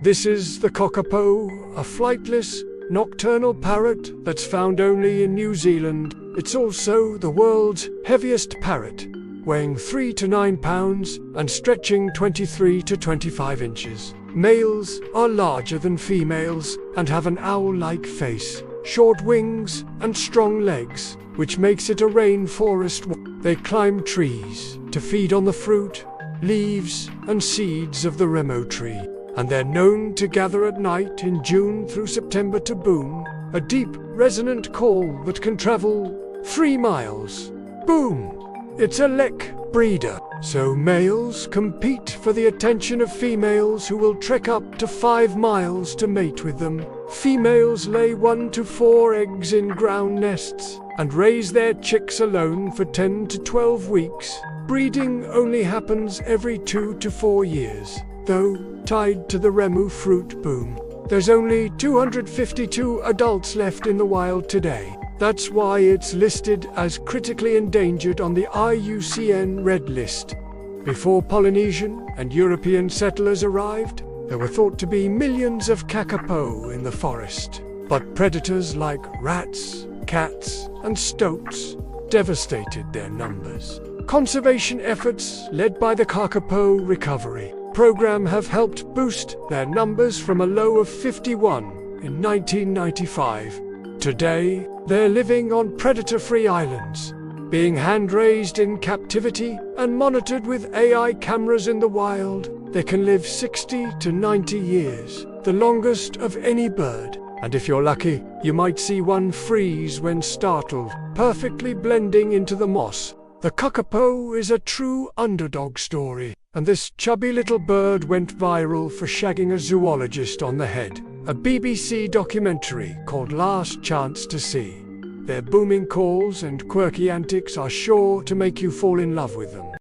This is the Kakapo, a flightless, nocturnal parrot that's found only in New Zealand. It's also the world's heaviest parrot, weighing 3 to 9 pounds and stretching 23 to 25 inches. Males are larger than females and have an owl-like face, short wings and strong legs, which makes it a rainforest. They climb trees to feed on the fruit, leaves and seeds of the rimu tree, and they're known to gather at night in June through September to boom, a deep, resonant call that can travel 3 miles. Boom! It's a lek breeder, so males compete for the attention of females who will trek up to 5 miles to mate with them. Females lay 1 to 4 eggs in ground nests and raise their chicks alone for 10 to 12 weeks. Breeding only happens every 2 to 4 years, though tied to the rimu fruit boom. There's only 252 adults left in the wild today. That's why it's listed as critically endangered on the IUCN Red List. Before Polynesian and European settlers arrived, there were thought to be millions of Kakapo in the forest. But predators like rats, cats, and stoats devastated their numbers. Conservation efforts led by the Kākāpō Recovery Programme have helped boost their numbers from a low of 51 in 1995. Today, they're living on predator-free islands, being hand-raised in captivity and monitored with AI cameras in the wild. They can live 60 to 90 years, the longest of any bird. And if you're lucky, you might see one freeze when startled, perfectly blending into the moss. The Kakapo is a true underdog story, and this chubby little bird went viral for shagging a zoologist on the head. A BBC documentary called Last Chance to See. Their booming calls and quirky antics are sure to make you fall in love with them.